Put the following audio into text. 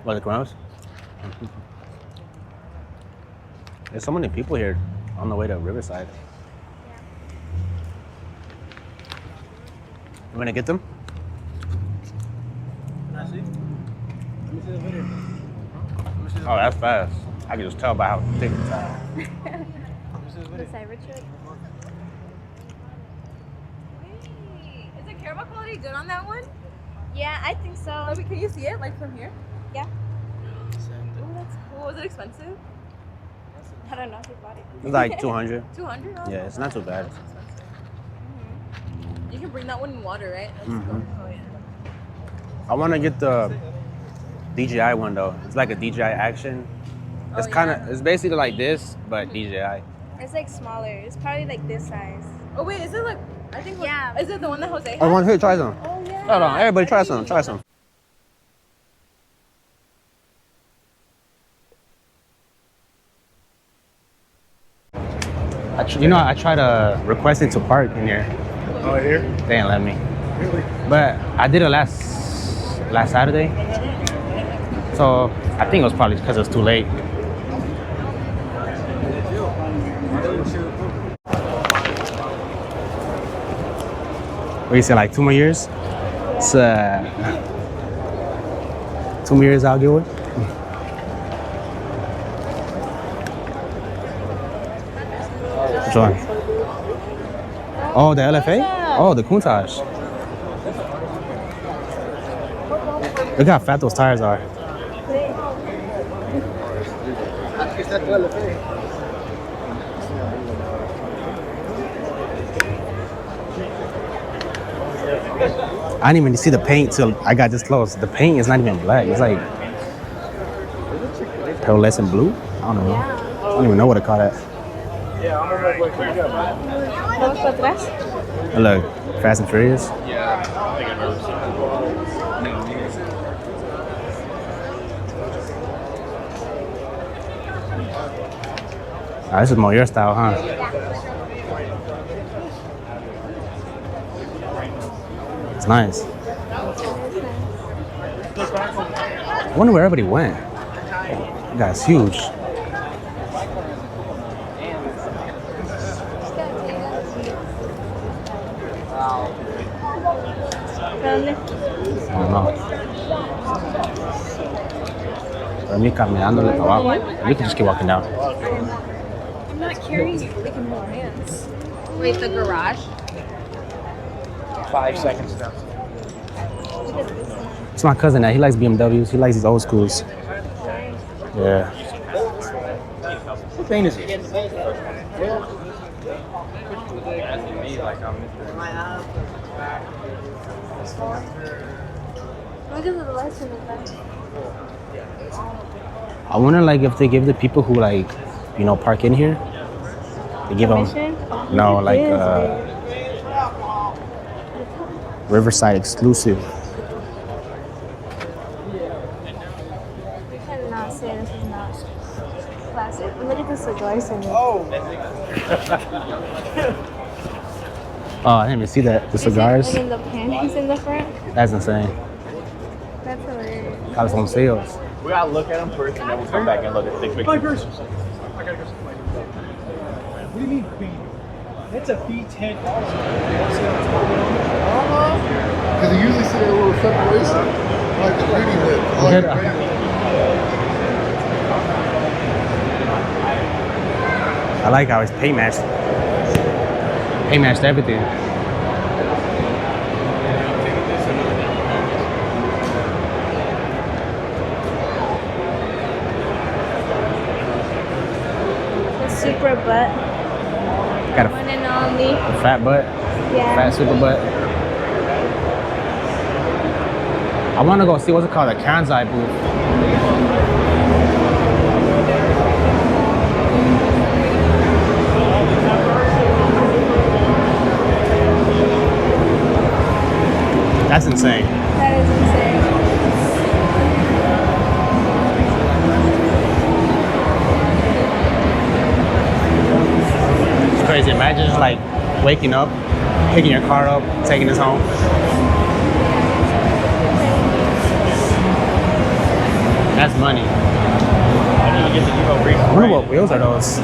What, the Coronas? There's so many people here on the way to Riverside. You want to get them? Can I see? Let me see the video. Oh, that's fast. I can just tell by how thick it's at. The cyber trip. Is the camera quality good on that one? Yeah, I think so. Oh, can you see it like from here? Yeah. Oh, that's cool. Was it expensive? I don't know if you bought it. It's like 200. 200? Oh, Yeah, it's not too bad. You can bring that one in water, right? That's Mhm. cool. Oh, yeah. I want to get the DJI one though. It's like a DJI Action. It's it's basically like this, but DJI. It's like smaller. It's probably like this size. Oh, wait, is it like, I think, Yeah. Is it the one that Jose has? I want to try some. Oh, yeah. Hold on, everybody try some. Try some. I tried requesting to park in here. Oh, here? They didn't let me. Really? But I did it last Saturday. So I think it was probably because it was too late. What do you say, like 2 more years? It's 2 more years I'll do it. Which one? Oh, the LFA? Oh, the Countach. Look how fat those tires are. I didn't even see the paint till I got this close. The paint is not even black. It's like pearlescent blue. I don't know. I don't even know what to call that. Yeah, I'm gonna go clear up. Vamos para atrás. Look, Fast and Furious. Yeah, I think I've never seen Ah, this is more your style, huh? It's nice. I wonder where everybody went. That guy's huge. I don't know. Pero me caminándole para abajo. We can just keep walking down. I'm not carrying it. They can hold hands. Wait, the garage? 5 seconds down. It's my cousin now. He likes BMWs. He likes these old schools. Yeah. What paint is it? Look at the lights in the back. I wonder like if they give the people who like, you know, park in here, they give them, no, like Riverside exclusive. You cannot say this is not classic. Look at the cigars in it. Oh, I didn't even see that. The cigars. And then the panties in the front. That's insane. That's hilarious. That was on sales. We gotta look at them first and then we'll come back and look at the pictures. I gotta go somewhere. What do you mean fee? It's a fee $10. Because they usually sit in a little separation, like the reading lip. Like the I like how it's paint matched. Paint matched everything. The super butt. Got One and only. a fat butt. Yeah. Fat super butt. I want to go see what's it called, the Kansai booth. That's insane. That is insane. It's crazy. Imagine just like waking up, picking your car up, taking this home. That's money. I didn't even get the Evo race. I wonder what wheels are those.